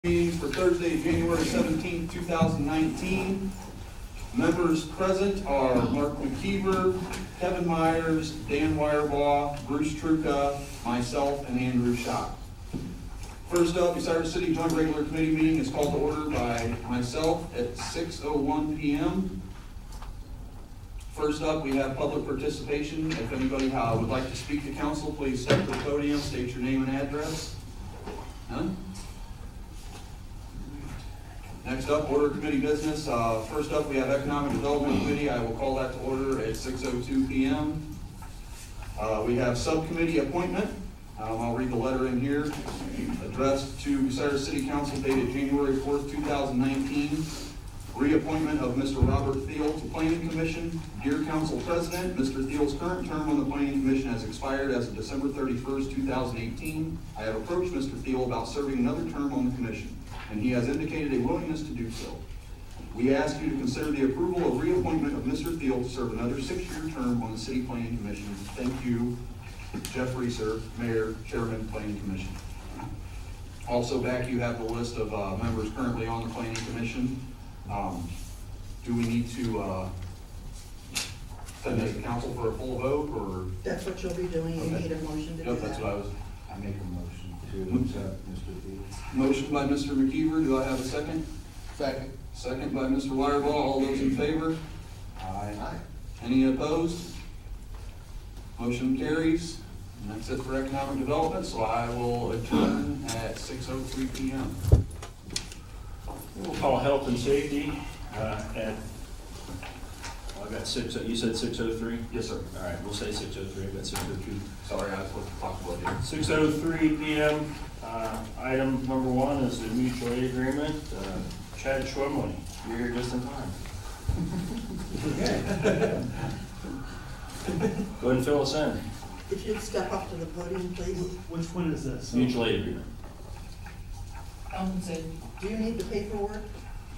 Meeting for Thursday, January 17th, 2019. Members present are Mark McKeever, Kevin Myers, Dan Wirebaugh, Bruce Truca, myself, and Andrew Schott. First up, Bucyrus City Joint Regular Committee meeting is called to order by myself at 6:01 p.m. First up, we have public participation. If anybody would like to speak to council, please step to the podium, state your name and address. None? Next up, order committee business. First up, we have Economic Development Committee. I will call that to order at 6:02 p.m. We have subcommittee appointment. I'll read the letter in here. Addressed to Bucyrus City Council dated January 4th, 2019. Reappointment of Mr. Robert Thiel to Planning Commission. Dear Council President, Mr. Thiel's current term on the Planning Commission has expired as of December 31st, 2018. I have approached Mr. Thiel about serving another term on the commission, and he has indicated a willingness to do so. We ask you to consider the approval of reappointment of Mr. Thiel to serve another 6-year term on the City Planning Commission. Thank you, Jeff Reeser, Mayor, Chairman, Planning Commission. Also back, you have the list of members currently on the Planning Commission. Do we need to send this to council for a full vote, or? That's what you'll be doing, you Okay. need a motion to do Yep, that. that's what I was. I make a motion to accept Mr. Thiel. Motion by Mr. McKeever, do I have a second? Second. Second by Mr. Wirebaugh, all those in favor? Aye. Any opposed? Motion carries, and that's it for economic development, so I will adjourn at 6:03 p.m. We'll call health and safety at, I've got you said 6:03? Yes, sir. All right, we'll say 6:03, I've got 6:02. Sorry, I was supposed to talk about it. 6:03 p.m. Item number one is the mutual aid agreement. Chad Schwemley, you're here just in time. Go ahead and fill us in. If you'd step up to the podium, please. Which one is this? Mutual aid agreement. Do you need the paperwork?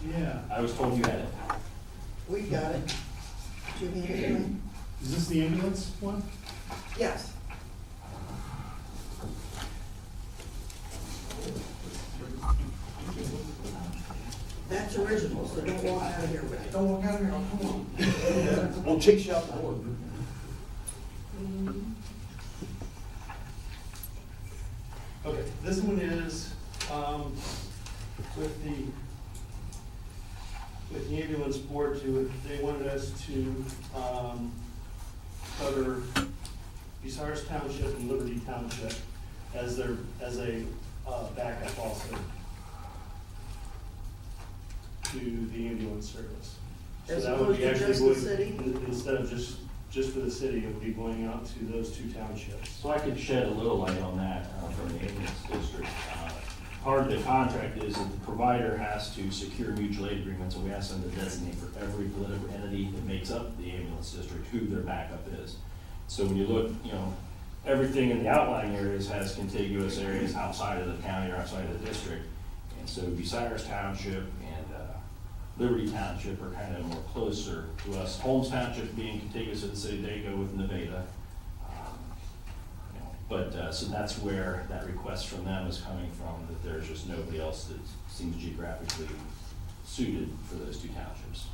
Yeah. I was told you had it. We got it. Do you need it, Dwayne? Is this the ambulance one? Yes. That's original, so don't walk out of here with it. Don't walk out of here, oh, come on. We'll chase you out the door. Okay, this one is, with the ambulance board they wanted us to, cover Bucyrus Township and Liberty Township as a backup also to the ambulance service. So As that would be opposed to actually just the going- city? Instead of just for the city, it would be going out to those two townships. So I could shed a little light on that from the ambulance district. Part of the contract is that the provider has to secure mutual aid agreements, and we ask them to designate for every political entity that makes up the ambulance district who their backup is. So when you look, everything in the outlying areas has contiguous areas outside of the county or outside of the district. And so Bucyrus Township and Liberty Township are kind of more closer to us. Holmes Township being contiguous with the city of Daco with Nevada. So that's where that request from them is coming from, that there's just nobody else that seems geographically suited for those two townships.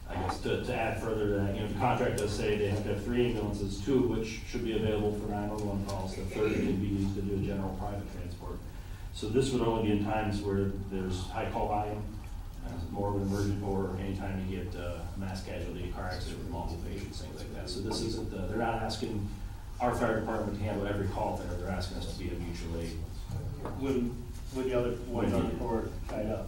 I guess to add further to that, the contract does say they have to have 3 ambulances, 2 of which should be available for 911 calls, the third can be used to do a general private transport. So this would only be in times where there's high call volume, more of an emergent, or anytime you get mass casualty, car accident with multiple patients, things like that. So this isn't, they're not asking our fire department to handle every call there, they're asking us to be a mutual aid. When the other ones are tied up.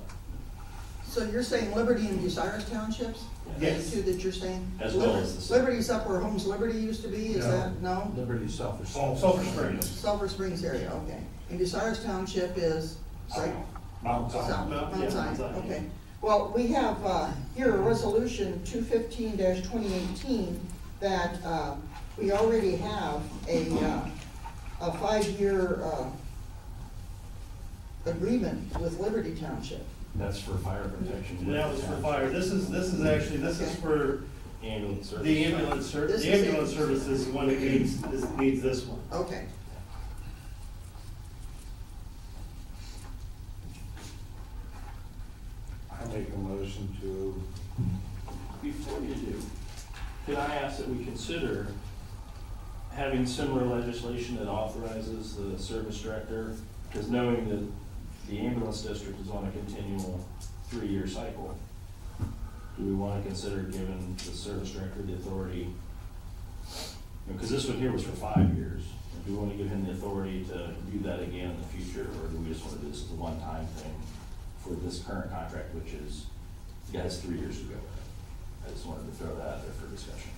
So you're saying Liberty and Bucyrus Townships? Yes. The two that you're saying? As well as the city. Liberty's up where Homes Liberty used to be, is that, no? Liberty Sulphur. Sulphur Springs. Sulphur Springs area, okay. And Bucyrus Township is, right? Mount South, Zion. Yeah, Mount Zion, Mount Zion. okay. Well, we have here a resolution 215-2018 that we already have a 5-year agreement with Liberty Township. That's for fire protection. That was for fire. This is for ambulance service. The ambulance service is the one that needs this one. Okay. I make a motion to, Before you do, could I ask that we consider having similar legislation that authorizes the service director? Because knowing that the ambulance district is on a continual 3-year cycle, do we want to consider giving the service director the authority? Because this one here was for 5 years. Do we want to give him the authority to do that again in the future, or do we just want to do this as a one-time thing for this current contract, which is, he has 3 years to go? I just wanted to throw that out there for discussion.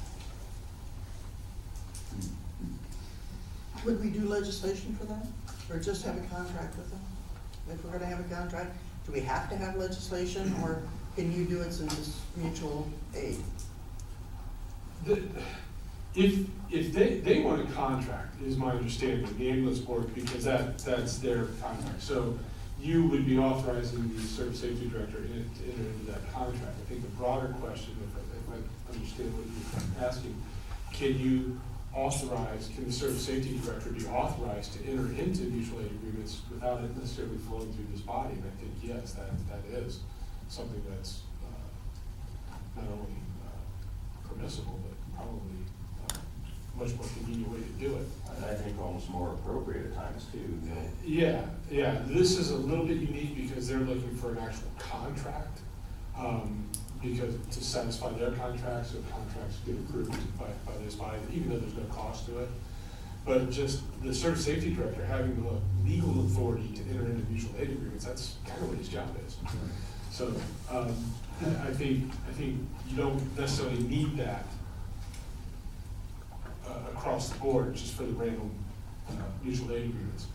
Would we do legislation for that, or just have a contract with them? If we're gonna have a contract, do we have to have legislation, or can you do it since it's mutual aid? If they want a contract, is my understanding, the ambulance board, because that's their contract. So you would be authorizing the service safety director to enter into that contract. I think the broader question, if I understand what you're asking, can the service safety director be authorized to enter into mutual aid agreements without it necessarily flowing through this body? And I think, yes, that is something that's not only permissible, but probably much more convenient way to do it. I think almost more appropriate at times too. Yeah, this is a little bit unique because they're looking for an actual contract, because to satisfy their contracts, so contracts get approved by this body, even though there's no cost to it. But just the service safety director having the legal authority to enter into mutual aid agreements, that's kind of what his job is. So, I think you don't necessarily need that across the board, just for the random mutual aid agreements.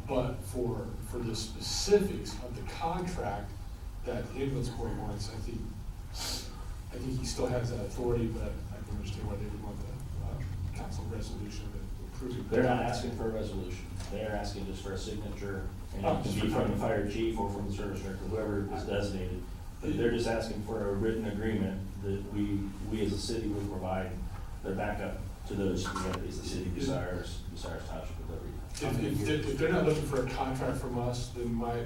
But for the specifics of the contract that the ambulance board wants, I think he still has that authority, but I can understand why they would want the council resolution to approve it. They're not asking for a resolution. They're asking just for a signature, and it can be from the fire chief or from the service director, whoever is designated. But they're just asking for a written agreement that we as a city would provide their backup to those entities, the city, Bucyrus Township, and Liberty. If they're not looking for a contract from us, then my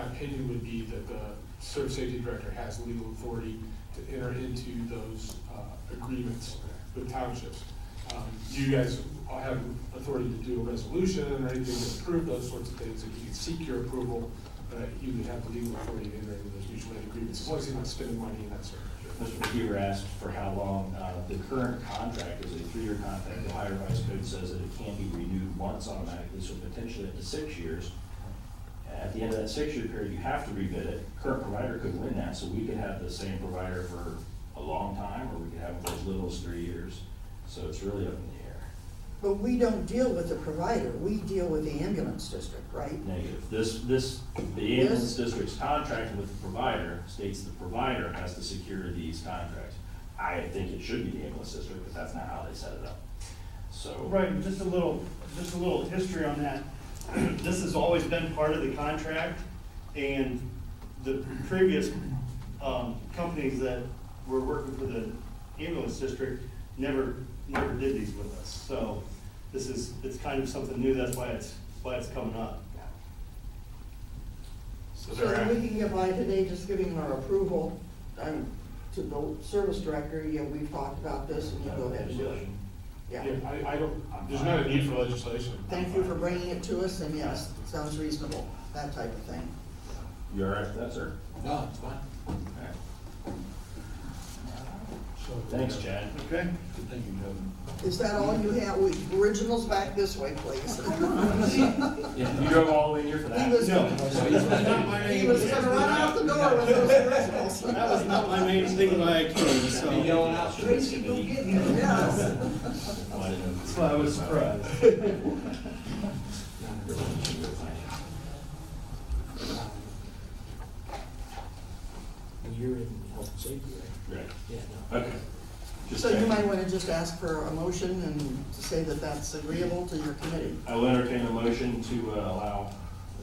opinion would be that the service safety director has legal authority to enter into those agreements with townships. You guys have authority to do a resolution or anything to approve those sorts of things, and you can seek your approval, you would have the legal authority to enter into those mutual aid agreements, as long as you're not spending money in that sort of. Mr. McKeever asked for how long. The current contract is a 3-year contract. The Ohio Revised Code says that it can be renewed once automatically, so potentially up to 6 years. At the end of that 6-year period, you have to rebid it. Current provider could win that, so we could have the same provider for a long time, or we could have it for as little as 3 years. So it's really up in the air. But we don't deal with the provider, we deal with the ambulance district, right? Negative. The ambulance district's contract with the provider states the provider has to secure these contracts. I think it should be the ambulance district, but that's not how they set it up. So. Right, just a little history on that. This has always been part of the contract, and the previous companies that were working for the ambulance district never did these with us. So it's kind of something new, that's why it's coming up. So then we can get by today just giving our approval to the service director, we've talked about this, and you go ahead and do it. Yeah. I don't, there's not a need for legislation. Thank you for bringing it to us, and yes, it sounds reasonable, that type of thing. You all right with that, sir? no, it's fine. Okay. So, Thanks, Chad. Okay. Good thing you know. Is that all you have? Originals back this way, please. Yeah, you drove all the way here for that? He was, No. he was gonna run out the door with those originals. That was not my main thing why I came, so Be yelling out. Tracy, go get him. Yes. Oh, I didn't know. that's why I was surprised. You're in health and safety, right? Right. Yeah, no. Okay. Just So you checking. might wanna just ask for a motion and to say that that's agreeable to your committee. I will entertain a motion to allow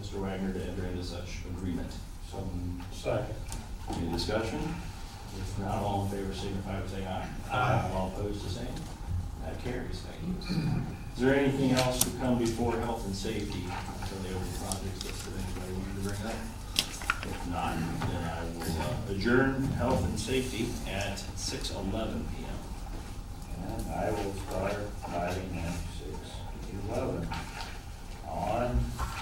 Mr. Wagner to enter into such agreement. Second. Any discussion? If not, all in favor signify by saying aye. Aye. All opposed, the same. That carries, thank you. Is there anything else to come before health and safety until the open projects list that anybody wanted to bring up? If not, then I will adjourn health and safety at 6:11 p.m. And I will start writing at 6:11 on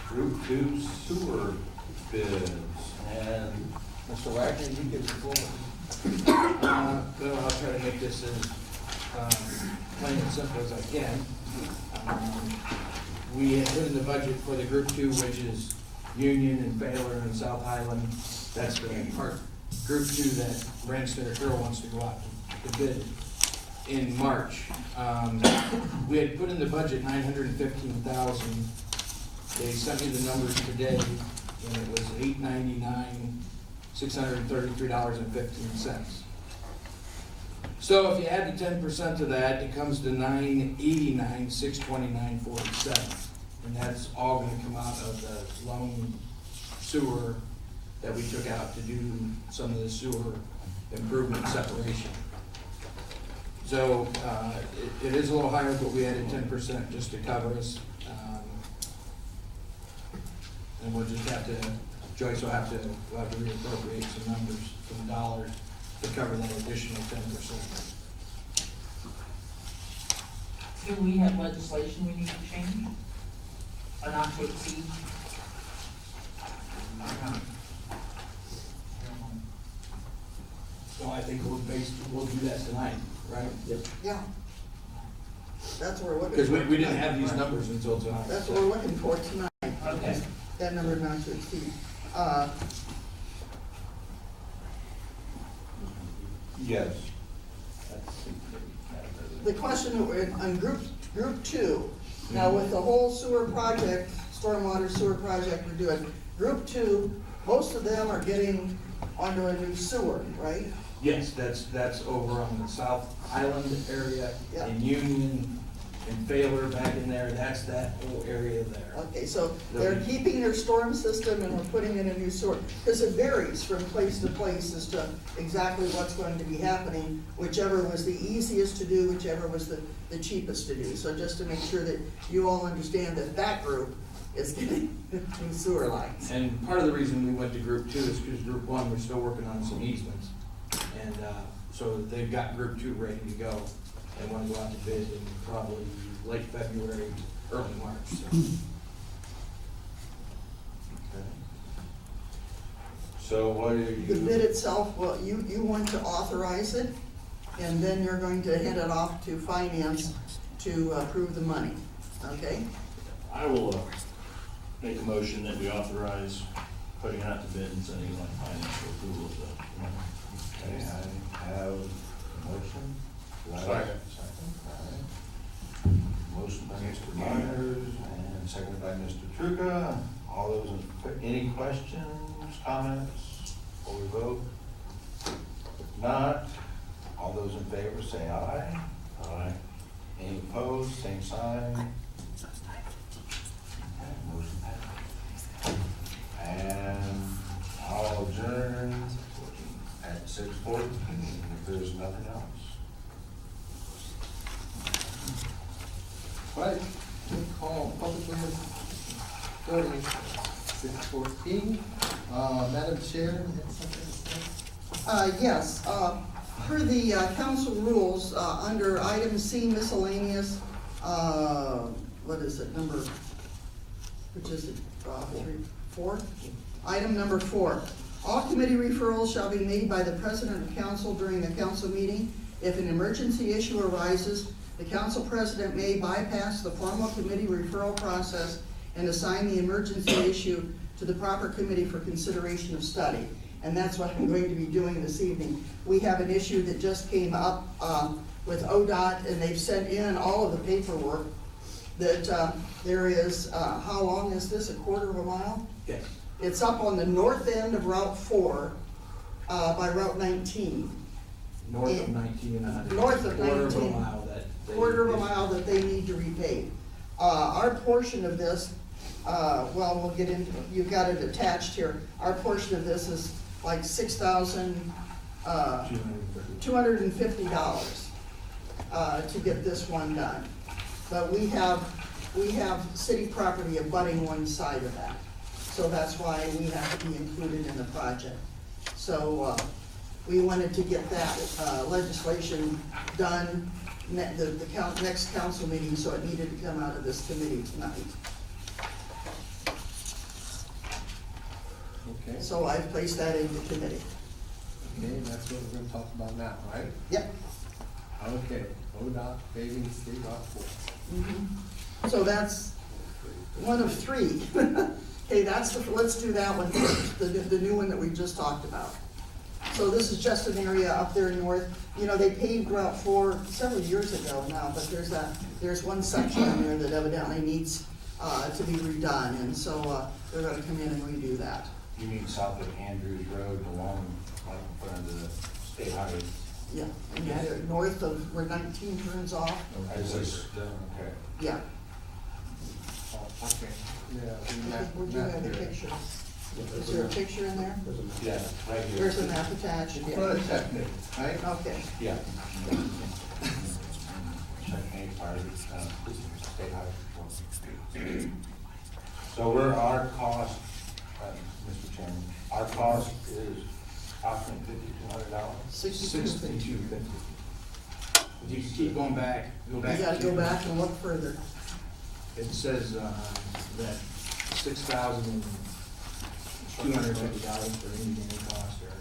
Group 2 sewer bids. And Mr. Wagner, you get the floor. Well, I'll try to make this as plain and simple as I can. We had put in the budget for the Group 2, which is Union and Baylor and South Highland. That's the part, Group 2 that Branson or Carroll wants to go out to bid in March. We had put in the budget $915,000. They sent me the numbers today, and it was $899, $633.15. So if you add the 10% to that, it comes to $989, $629.47. And that's all gonna come out of the loan sewer that we took out to do some of the sewer improvement separation. So, it is a little higher, but we added 10% just to cover us. And we'll just have to, Joyce will have to reappropriate some numbers, some dollars to cover that additional 10%. Do we have legislation we need to change? Or not to exceed? So I think we'll do that tonight, right? Yep. Yeah. That's what we're looking Because for. we didn't tonight. have these numbers until tonight. That's what we're looking for tonight. Okay. That number not to exceed. Yes. The question on group 2, now with the whole sewer project, stormwater sewer project we're doing, Group 2, most of them are getting onto a new sewer, right? Yes, that's over on the South Island area, Yeah. in Union, and Baylor back in there, that's that whole area there. Okay, so they're keeping their storm system and we're putting in a new sewer, because it varies from place to place as to exactly what's going to be happening, whichever was the easiest to do, whichever was the cheapest to do. So just to make sure that you all understand that that group is getting new sewer lines. And part of the reason we went to Group 2 is because Group 1, we're still working on some easements. And so they've got Group 2 ready to go. They want to go out to bid in probably late February, early March, so. So what are The you? bid itself, well, you want to authorize it, and then you're going to hand it off to finance to approve the money, okay? I will make a motion that we authorize putting it out to bid and sending it on financial approval of the. Okay, I have a motion. Do I have a Second. Second, all right. Motion by Mr. Myers and seconded by Mr. Truca. All those, any questions, comments, before we vote? If not, all those in favor say aye. Aye. Any opposed, same sign. Okay, motion passed. And I'll adjourn at 6:40 if there's nothing else. Right, we call public hearing, voting 6:14. Madam Chair, you had something to say? Yes, per the council rules, under item C miscellaneous, what is it, number, which is it, 4? Item number 4, all committee referrals shall be made by the president of council during the council meeting. If an emergency issue arises, the council president may bypass the formal committee referral process and assign the emergency issue to the proper committee for consideration of study. And that's what I'm going to be doing this evening. We have an issue that just came up with ODOT, and they've sent in all of the paperwork that there is, how long is this, 1/4 of a mile? Yes. It's up on the north end of Route 4 by Route 19. North of 19 and 100. North of 19. Quarter of a mile that. they- 1/4 of a mile that they need to repave. Our portion of this, well, we'll get into, you've got it attached here. Our portion of this is like $6,000 $250 to get this one done. But we have city property abutting one side of that. So that's why we have to be included in the project. So we wanted to get that legislation done next council meeting, so it needed to come out of this committee tonight. Okay, So I placed that into committee. okay, that's what we're gonna talk about now, right? Yep. Okay, ODOT paving street lot 4. So that's one of three. Okay, let's do that one first, the new one that we just talked about. So this is just an area up there north. You know, they paved Route 4 several years ago now, but there's one section in there that evidently needs to be redone, and so they're gonna come in and redo that. You mean south of Andrews Road along, like in front of the state highway? Yeah, and they're north of where 19 turns off. Okay. Yeah. Oh, okay, yeah. Where'd you have the picture? Is there a picture in there? Yeah, right here. There's a map attached. Front of Check Page, right? Okay. Yeah. Check page, fire, state highway. So where our cost, Mr. Chairman, our cost is approximately $5,200. 62. If you keep going back, go back. You gotta go back and look further. It says, that $6,250 for engineering cost, or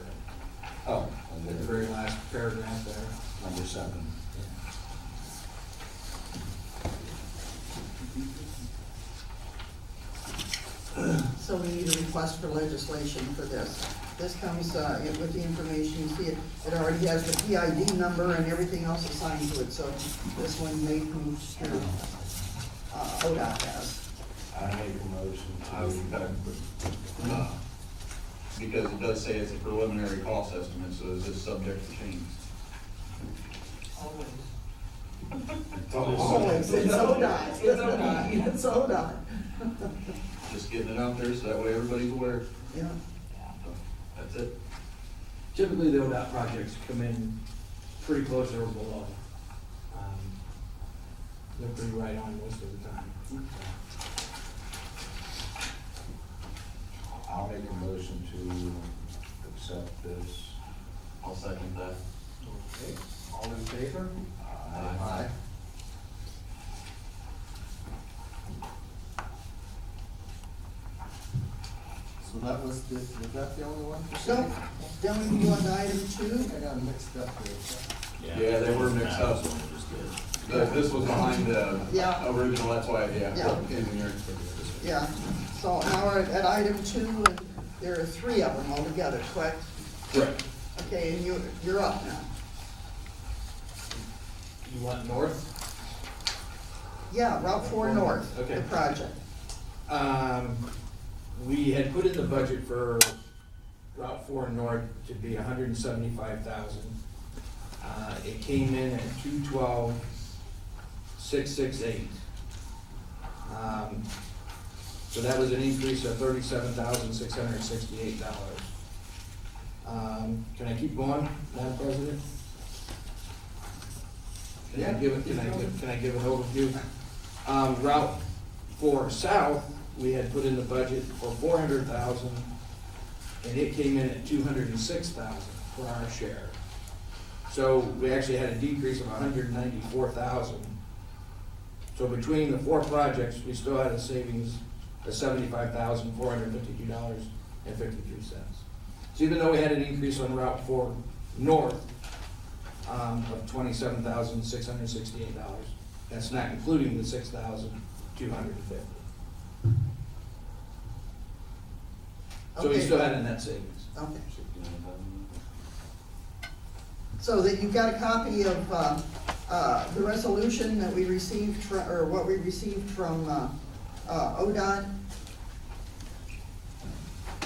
Oh, at the very last paragraph there. number 7. So we need a request for legislation for this. This comes with the information, you see it already has the PID number and everything else assigned to it, so this one may move through. ODOT has. I make a motion to. Because it does say it's a preliminary cost estimate, so is this subject to change? Always, it's ODOT. It's ODOT. Just getting it out there so that way everybody's aware. Yeah. That's it. Typically, the ODOT projects come in pretty close or below. They're pretty right on most of the time. I'll make a motion to accept this. I'll second that. Okay, all in favor? Aye. So that was that the only one? So, then we go on to item 2. I got mixed up here. Yeah, they were mixed up. This was behind the Yeah. original, that's why, Yeah. engineering. Yeah, so now we're at item 2, and there are 3 of them altogether, correct? Correct. Okay, and you're up now. You want north? Yeah, Route 4 North, Okay. the project. We had put in the budget for Route 4 North to be $175,000. It came in at $212,668. So that was an increase of $37,668. Can I keep going, Madam President? Can I give an overview? Route 4 South, we had put in the budget for $400,000, and it came in at $206,000 for our share. So we actually had a decrease of $194,000. So between the 4 projects, we still had a savings of $75,452.53. So even though we had an increase on Route 4 North of $27,668, that's not including the $6,250. So we Okay. still had a net savings. Okay. So that you've got a copy of the resolution that we received, or what we received from ODOT.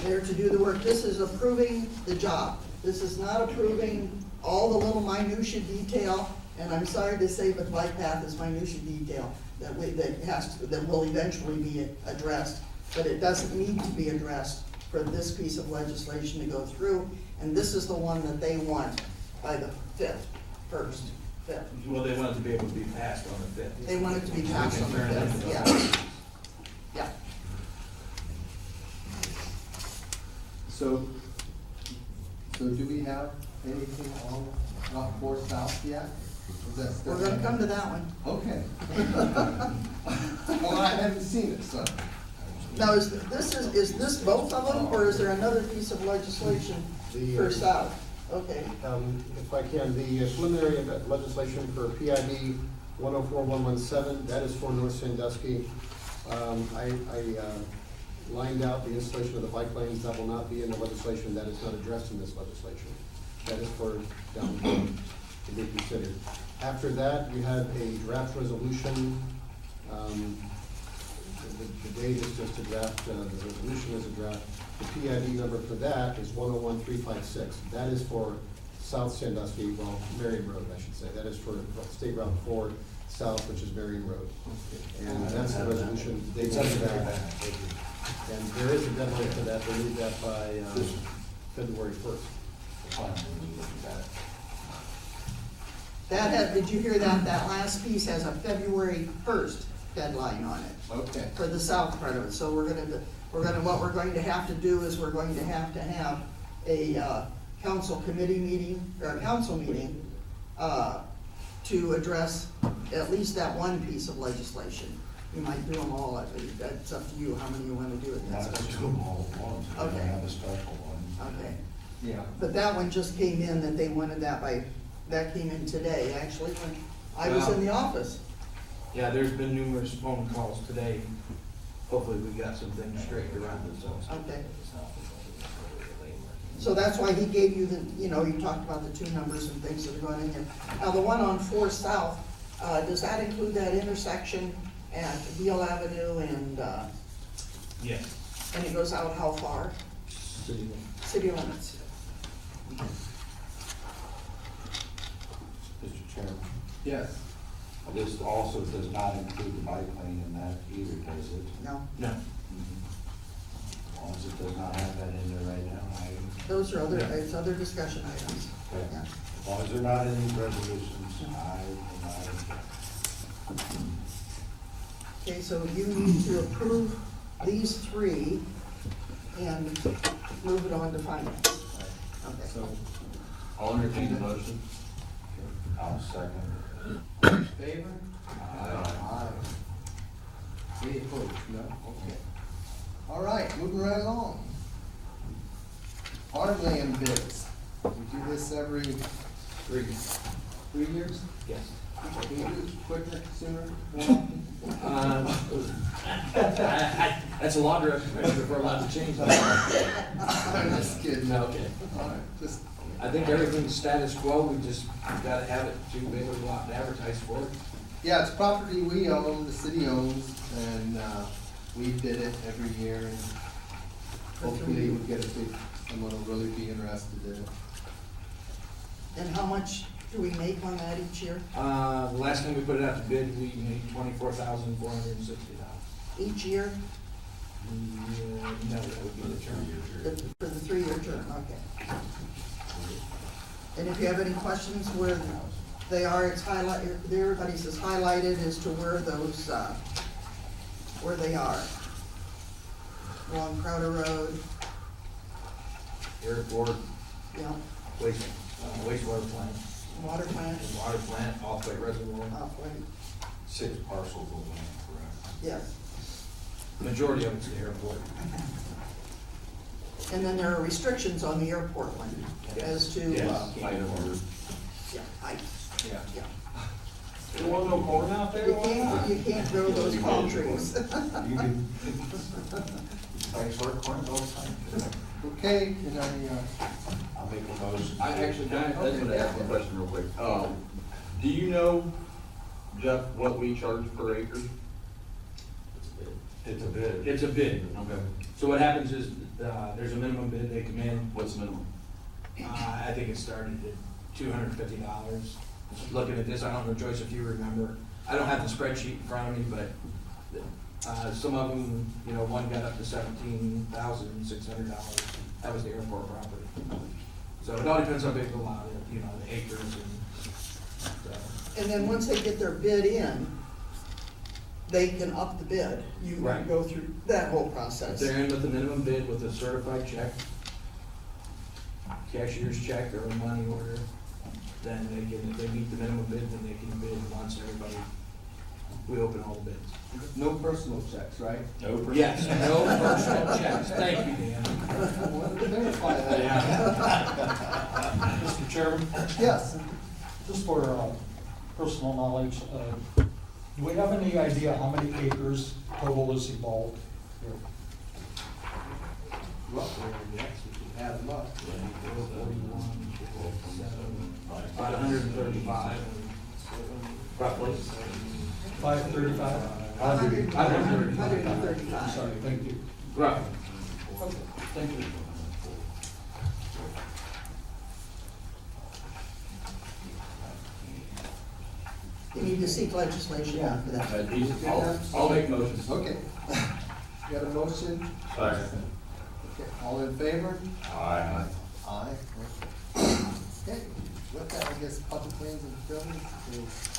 There to do the work. This is approving the job. This is not approving all the little minutia detail, and I'm sorry to say, but bike path is minutia detail that will eventually be addressed, but it doesn't need to be addressed for this piece of legislation to go through. And this is the one that they want by the 5th, 1st, 5th. Well, they want it to be able to be passed on the 5th. They want it to be passed on the Turn it 5th, into yeah. a- Yeah. So do we have anything on Route 4 South yet? Is that still- We're gonna come to that one. Okay. Well, I haven't seen it, so. Now, is this both of them, or is there another piece of legislation for South? Okay, If I can, the preliminary legislation for PID 104117, that is for North Sandusky. I lined out the installation of the bike lanes, that will not be in the legislation, that is not addressed in this legislation. That is for down the road to be considered. After that, we have a draft resolution. The date is just a draft, the resolution is a draft. The PID number for that is 101356. That is for South Sandusky, well, Marion Road, I should say. That is for State Route 4 South, which is Marion Road. And that's the resolution. They It's want under that. there. And there is a deadline for that. They need that by February 1st. Fine, we look at that. did you hear that? That last piece has a February 1st deadline on it. Okay. For the south part of it, so what we're going to have to do is we're going to have a council committee meeting, or a council meeting, to address at least that one piece of legislation. You might do them all, that's up to you, how many you wanna do it. Not to do them all at once, we're gonna Okay. have a special one. Okay, Yeah. but that one just came in, that they wanted that came in today, actually, when I was in the office. Yeah, there's been numerous phone calls today. Hopefully we got some things straightened around themselves. Okay. So that's why he gave you you talked about the 2 numbers and things that are going in there. Now, the one on 4 South, does that include that intersection at Beale Avenue and Yes. it goes out how far? City. City limits. Mr. Chairman, Yes. this also does not include the bike lane in that either, does it? No, No. As long as it does not have that in there right now, those are other discussion items. Okay. Yeah. as long as they're not in these resolutions, I will not. Okay, so you need to approve these 3 and move it on to finance. Okay. So, I'll entertain the motion. I'll second. in favor? Aye. Any opposed? No? Okay. All right, moving right along. Farmland bids. We do this every 3 years? Yes. Can you do it quicker, sooner, more often? That's a longer explanation before we're allowed to change that. I'm just kidding. Okay. All right, just, I think everything's status quo, we just gotta have it to be able to go out and advertise for it. yeah, it's property we own, the city owns, and, we bid it every year, and hopefully we get someone will really be interested in it. And how much do we make on that each year? The last time we put it out to bid, we made $24,460. Each year? No, that would be the term. For the 3-year term, okay. And if you have any questions where they are, it's highlighted, everybody says highlighted as to where those, where they are. Along Crowder Road, Airport, yeah, wastewater plant, water plant, water plant, off-white reservoir. Off-White, 6 parcels of land, correct? yes. Majority of it's the airport. And then there are restrictions on the airport one as to, Yes. yeah, height, Yeah. yeah. You want no corn out there? You can't grow those palm trees. You can. Thanks for it, corn, all the time. Okay, can I'll make a motion. I actually, can I, I just want to ask one question real quick. Do you know, Jeff, what we charge per acre? It's a bid. it's a bid. Okay. So what happens is, there's a minimum bid, they come in, What's the minimum? I think it started at $250. Looking at this, I don't know, Joyce, if you remember, I don't have the spreadsheet in front of me, but, some of them, one got up to $17,600. That was the airport property. So it all depends how big the lot is, you know, the acres and, And then once they get their bid in, they can up the bid. You Right. go through that whole if process. they're in with the minimum bid with a certified check, cashier's check or a money order, then they can, if they meet the minimum bid, then they can bid once everybody, we open all the bids. No personal checks, right? No person. Yes, no personal checks, thank you, Dan. I wanted to verify that. Mr. Chairman, Yes. just for personal knowledge, do we have any idea how many acres total is involved here? Roughly, yes, we can add them up. About 135, roughly. 535? 135. Sorry, thank you. Roughly. Okay, thank you. You need to seek legislation out for that. I'll make motions. Okay. You got a motion? Second. Okay, all in favor? Aye. Aye. Okay, with that, I guess public lands and buildings is,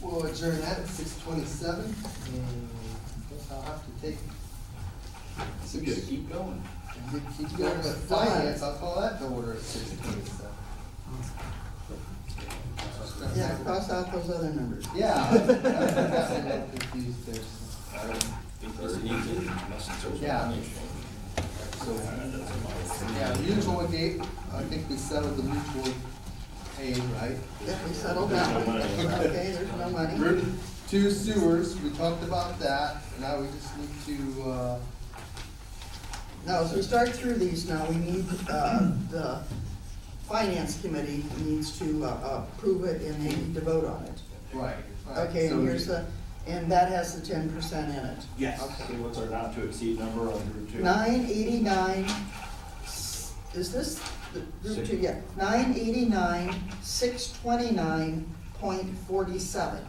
we'll adjourn that at 6:27, and I guess I'll have to take. So you gotta keep going. Keep going with finance, I'll call that to order at 6:27. Yeah, cross out those other numbers. Yeah. I got a little confused there. Yeah. So, yeah, mutual gate, I think we settled the mutual aid, right? Yeah, we settled that one. Okay, there's no money. Route 2 sewers, we talked about that, now we just need to, Now, as we start through these now, we need, the finance committee needs to approve it and they need to vote on it. right. Okay, So and here's the, and that has the 10% in it. Yes. Okay. What's our not to exceed number on Group 2? 989, is this the group two? Yeah, 989, 629.47.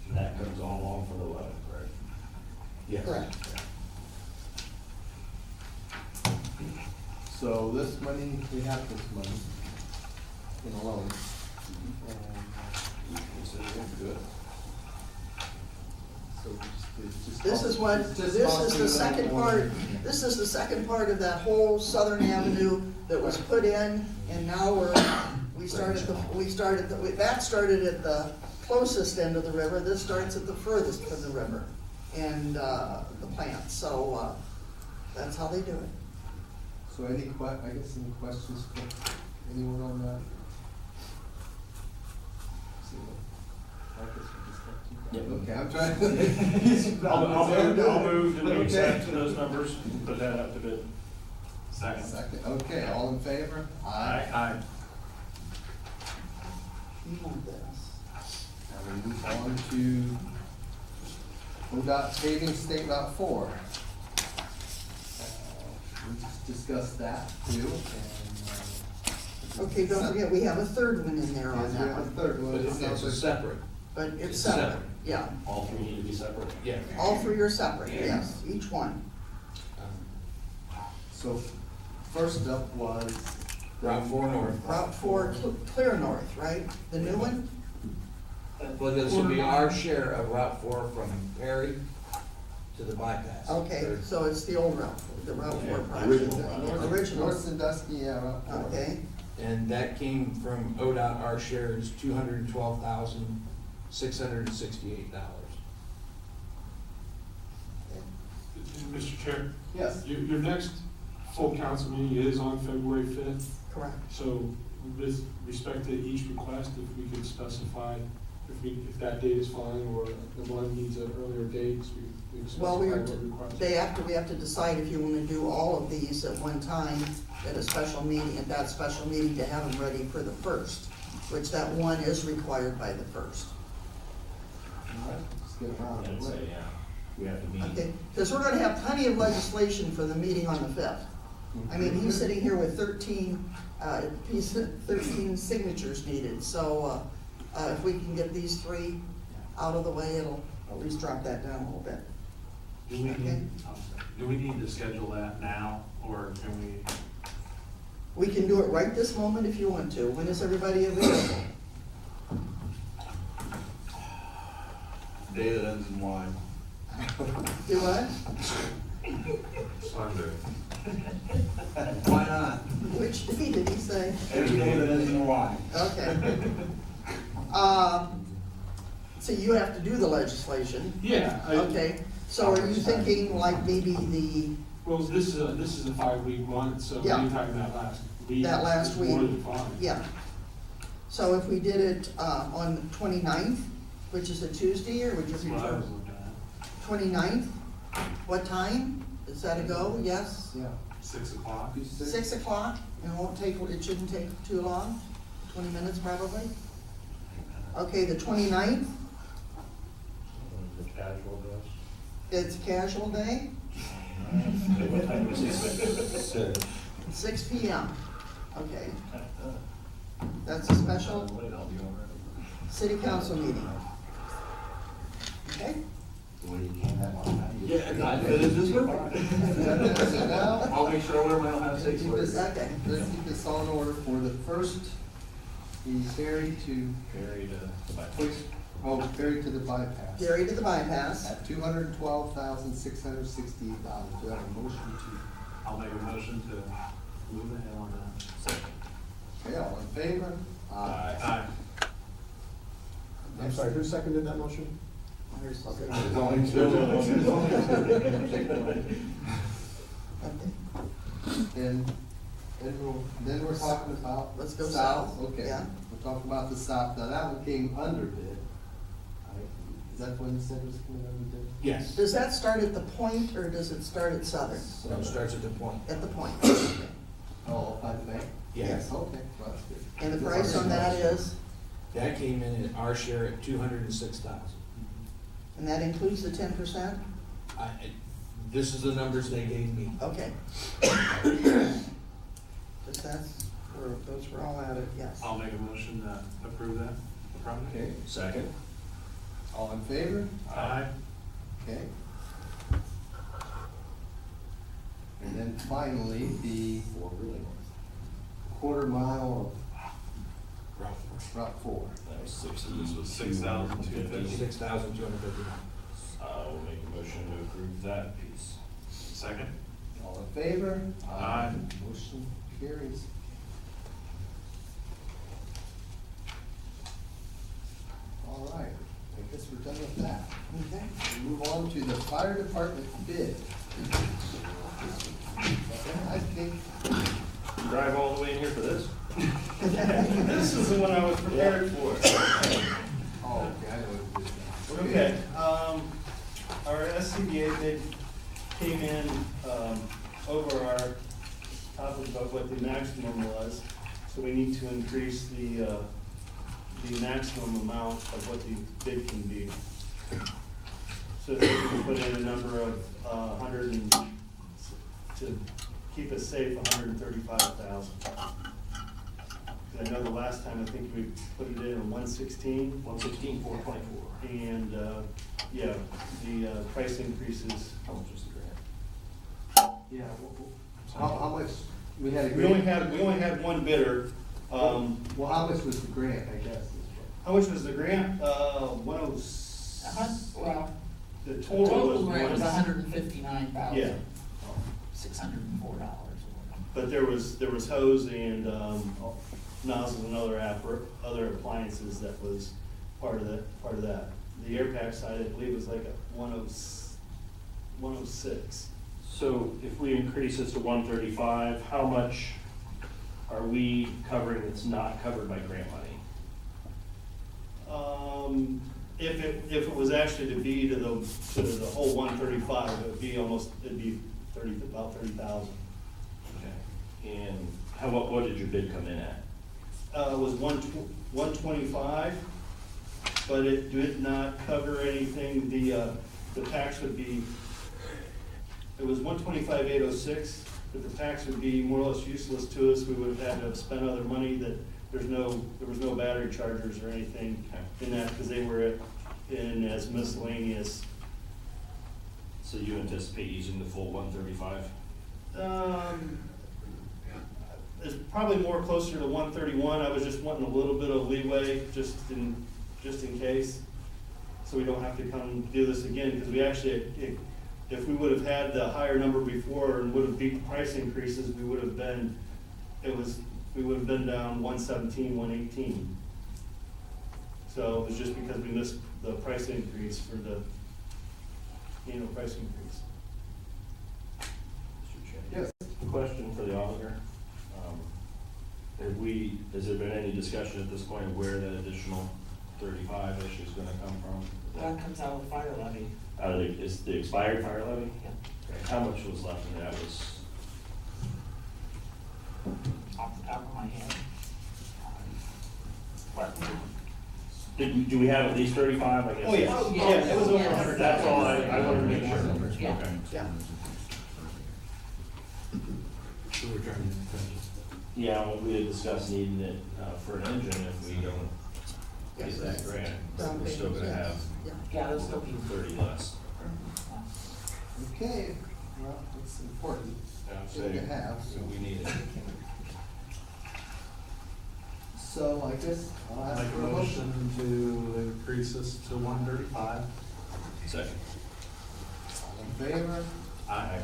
And that comes all along for the 11th, right? Yes. Correct. So this money, we have this money in a loan. Good. So it's just. This is what, it's just this is costing the them second more. part, this is the second part of that whole Southern Avenue that was put in, and now we started that started at the closest end of the river, this starts at the furthest from the river, and, the plant, so, that's how they do it. So any I guess any questions for anyone on that? See what- Marcus, you just have to- Yep. Okay, I'm trying to. I'll move that we Okay. accept those numbers, put that up to bid. Second, okay, all in favor? Aye. You want this? Now we move on to ODOT paving state route 4. We just discussed that too, and. Okay, don't forget, we have a third one in there on Yes, we that have a one, third one. But It it's sounds a like- separate, but it's It's separate, separate. yeah. All three need to be separate? yeah. All three are separate, yes, each one. So, first up was. Route 4 north. Route 4 clear north, right? The new one? Well, this will be our share of Route 4 from Perry to the bypass. Okay, so it's the old route, the Route 4 Yeah, project. original route. Original, North Sandusky, yeah, route 4. okay. And that came from ODOT, our share is $212,668. Mr. Chair, Yes. your next full council meeting is on February 5th. Correct. So with respect to each request, if we could specify if that date is fine or the one needs an earlier date, so we can Well, specify what request. we have to decide if you wanna do all of these at one time at a special meeting, at that special meeting to have them ready for the 1st, which that one is required by the 1st. All right, let's get around I'd the say, way. yeah, we have to meet. Okay, because we're gonna have plenty of legislation for the meeting on the 5th. I mean, he's sitting here with 13 signatures needed, so, if we can get these three out of the way, it'll at least drop that down a little bit. Do we Okay. need, do we need to schedule that now, or can we? We can do it right this moment if you want to. When is everybody available? Day that ends in Y. Do what? Sunday. Why not? Which day did he say? Every day that ends in Y. Okay. So you have to do the legislation. Yeah. Okay, so are you thinking like maybe Well, this is a 5-week month, so Yeah. anytime that last week. That last is week. More than fine. yeah. So if we did it, on the 29th, which is a Tuesday, or would you That's what I prefer? was looking at. 29th, what time? Is that a go? Yes? Yeah. 6 o'clock. 6 o'clock? It shouldn't take too long? 20 minutes probably? Okay, the 29th, The casual dress. it's casual day, What time do we say? 6 PM. Okay, that's a special I'll be all right. city council meeting. Okay? The way you can that one. Yeah, I fit in this one. I'll make sure I wear my Ohio State sweater. Okay. Let's keep this all in order for the first, the ferry to, Carry to the ferry to the bypass. Gary to the bypass. At $212,668. Do I have a motion to? I'll make a motion to move ahead on that. Okay, all in favor? Aye. I'm sorry, who seconded that motion? Okay. Then we're talking about. Let's go south, Okay, yeah. we're talking about the south. Now, that one came under bid. Is that when you said it was coming under bid? Yes. Does that start at the point, or does it start at Southern? No, it starts at the point. At the point. Okay. Oh, by the bank? Yes. Okay, well, that's good. And the price on that is, That came in at our share at 206,000. and that includes the 10%? This is the numbers they gave me. Okay. Just those were all added, yes. I'll make a motion to approve that. Probably. Okay, Second? all in favor? Aye. Okay. And then finally, the quarter mile of Route 4. That was 60. This was 6,250. 6,250. I will make a motion to approve that piece. Second? All in favor? Aye. Motion carries. All right, I guess we're done with that. Okay. We move on to the fire department bid. I think, Drive all the way in here for this? This is the one I was prepared for. oh, okay, I know what it is. Okay, our SCBA bid came in, over our top of what the maximum was, so we need to increase the maximum amount of what the bid can be. So that we can put in a number of, to keep us safe, 135,000. I know the last time, I think we put it in 116. 116, 424. And, yeah, the price increases. How much was the grant? Yeah. How much, we had a We only grant? had one bidder. Well, how much was the grant, I guess? How much was the grant? Well, The the total total grant was was one. $159,000. Yeah, $604. but there was hose and, nozzles and other appliances that was part of that. The air pack side, I believe, was like a 106. So if we increase this to 135, how much are we covering that's not covered by grant money? If it was actually to be to the whole 135, it'd be about 30,000. Okay. And what did your bid come in at? It was 125, but it did not cover anything. The tax would be, it was 125,806, but the tax would be more or less useless to us. We would have had to have spent other money that there was no battery chargers or anything in that, because they were in as miscellaneous. So you anticipate using the full 135? It's probably more closer to 131. I was just wanting a little bit of leeway, just in case. So we don't have to come do this again, because we actually, if we would have had the higher number before and would have beat the price increases, we would have been down 117, 118. So it was just because we missed the price increase for the annual price increase. Mr. Chair. Yes. Question for the auditor. Has there been any discussion at this point of where that additional 35-ish is gonna come from? That comes out of the fire levy. Out of is the expired fire levy? Yeah. Okay. How much was left in that? Was, Off the top of my head. What? do we have at least 35, I guess? Oh, yeah. Oh, Yeah, it was over yes. 100. That's all I wanted to make sure. Yeah. Okay. Yeah. So we're trying to. Yeah, well, we had discussed needing it for an engine if we don't get that grant. Down We're still payment, gonna yeah. have Yeah. Yeah, there'll still be. 30 less. Okay, well, it's important thing to have, so. We need it. So I guess I'll ask Make a for a motion. motion to increase this to 135. Second. All in favor? Aye.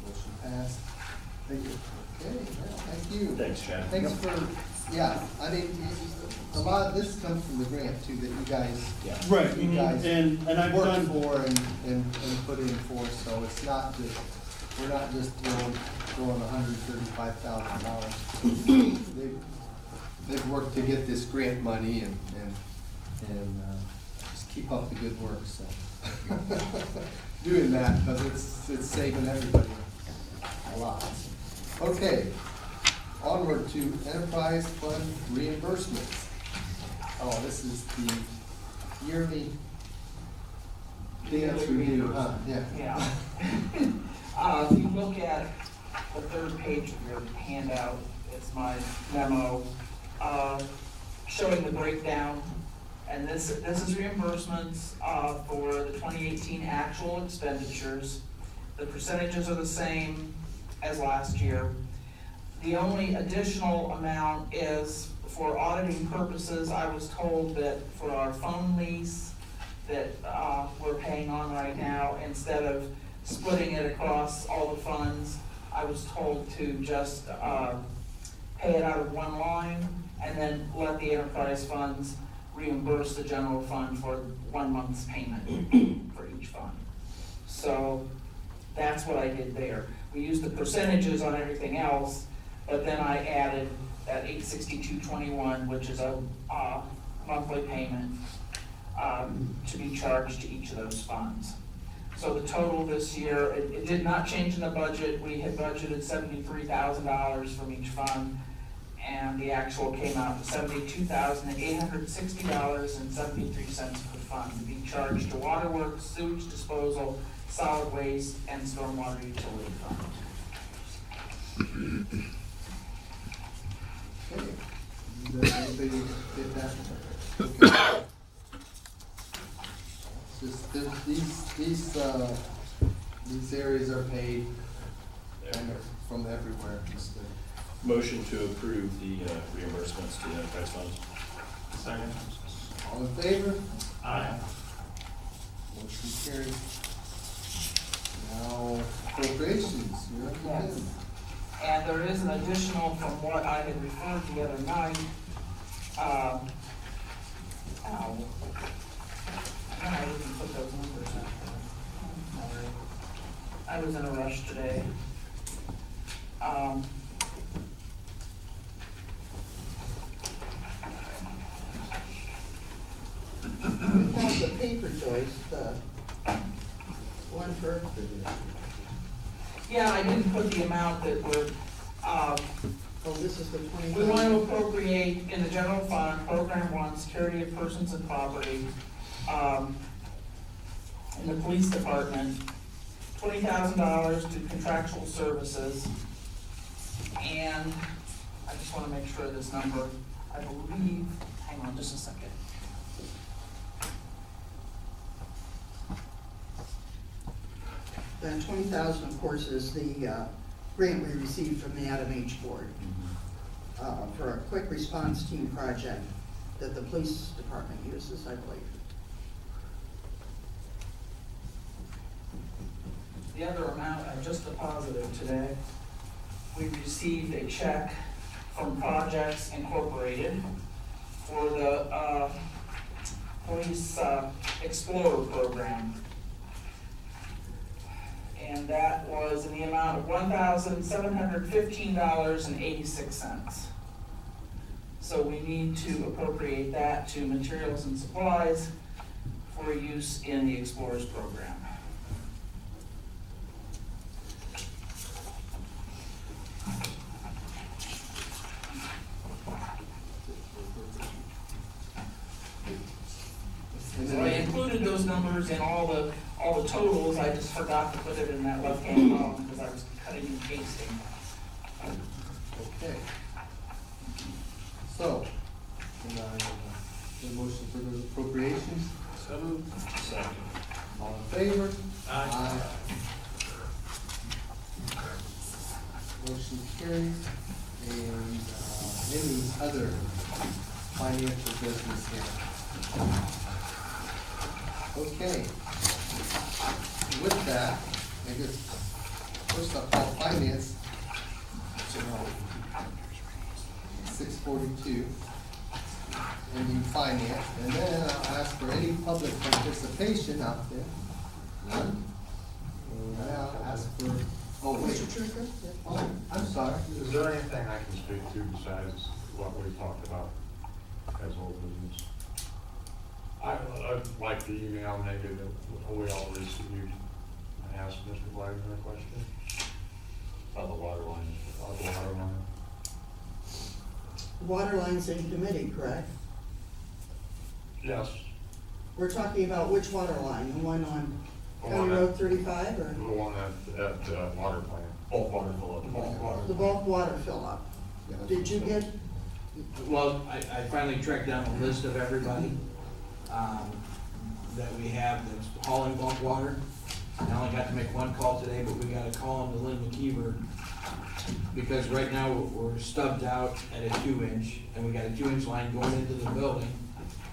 Motion passed. Thank you. Okay, well, thank you. Thanks, Chad. Thanks for, yeah, I mean, a lot of this comes from the grant too, that you guys Yeah. Right, You guys and I've worked done, for and put in for, so it's not just, we're not just throwing $135,000. They've worked to get this grant money and just keep up the good work, so. Doing that, because it's saving everybody a lot. Okay, onward to enterprise fund reimbursements. Oh, this is the yearly dance review, huh? Yeah. Yeah. If you look at the third page of your handout, it's my memo, showing the breakdown. And this is reimbursements, for the 2018 actual expenditures. The percentages are the same as last year. The only additional amount is for auditing purposes. I was told that for our phone lease that we're paying on right now, instead of splitting it across all the funds, I was told to just pay it out of one line and then let the enterprise funds reimburse the general fund for 1 month's payment for each fund. So that's what I did there. We used the percentages on everything else, but then I added that $862.21, which is a monthly payment to be charged to each of those funds. So the total this year, it did not change in the budget. We had budgeted $73,000 from each fund, and the actual came out to $72,860.73 per fund to be charged to waterworks, sewage disposal, solid waste, and stormwater utility fund. Okay. Does anybody get that? Okay. These areas are paid kind of from everywhere. Just, Motion to approve the reimbursements to the enterprise funds. Second. all in favor? Aye. Motion carried. Now appropriations, you're up Yes. again. And there is an additional from what I had referred the other night. Ow. I didn't put those numbers up there. Sorry. I was in a rush today. We have the paper choice, the one for, Yeah, I didn't put the amount that we're, oh, this is the 20. we want to appropriate in the general fund, program one, security of persons and property, in the police department, $20,000 to contractual services. And I just want to make sure this number, I believe, hang on just a second. Then 20,000, of course, is the grant we received from the Adam H. Board for a quick response team project that the police department uses, I believe. The other amount I just deposited today, we received a check from Projects Incorporated for the Police Explorer program. And that was in the amount of $1,715.86. So we need to appropriate that to materials and supplies for use in the Explorers program. So I included those numbers in all the totals, I just forgot to put it in that left-hand column because I was cutting and pasting. Okay. So, can I, get a motion for those appropriations? So moved. Second. All in favor? Aye. Motion carries. And, any other financial business here? Okay. With that, I guess, first I'll call finance. 6:42. Ending finance, and then I'll ask for any public participation out there. None? And I'll ask for, oh, wait. Mr. Truca? Oh, I'm sorry. Is there anything I can speak to besides what we talked about as old business? I'd like to email maybe that we all received and ask Mr. Wagner a question About the water line. about the water line. Water lines in committee, correct? Yes, We're talking about which water line? The one on The County one Road at- 35 or the one at water plant. Bulk water fill up. the bulk water fill up? Did you get, Well, I finally tracked down a list of everybody, that we have that's hauling bulk water. I only got to make one call today, but we got a call on to Lynn McKeever, because right now we're stubbed out at a 2-inch, and we got a 2-inch line going into the building,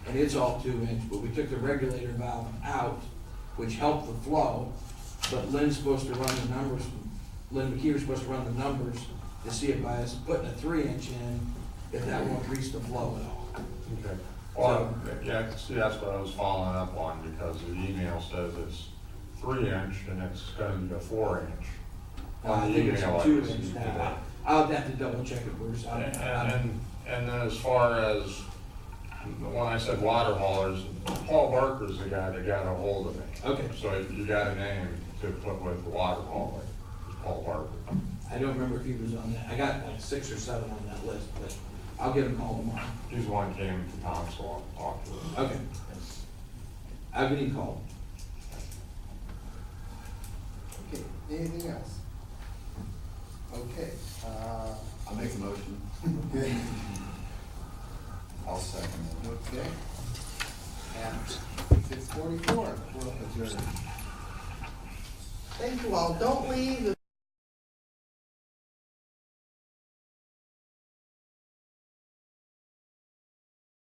and it's all 2-inch, but we took the regulator valve out, which helped the flow, but Lynn's supposed to run the numbers, Lynn McKeever's supposed to run the numbers to see if by us putting a 3-inch in, if that will increase the flow at all. Okay. Well, yeah, see, that's what I was following up on, because the email says it's 3-inch and it's gonna be a 4-inch. I On the think it's email I 2-inch received now. today. I'll have to double check it, Bruce. And then as far as, when I said water haulers, Paul Barker's the guy that got a hold of me. Okay. So you got a name to put with the water hauler, it's Paul Barker. I don't remember if he was on that. I got like 6 or 7 on that list, but I'll give him a call tomorrow. He's the one that came to town, so I'll talk to him. Okay. I'll give him a call. Okay, anything else? Okay, I'll make a motion. okay, I'll second it. okay. At 6:44, we'll adjourn. thank you all, don't leave.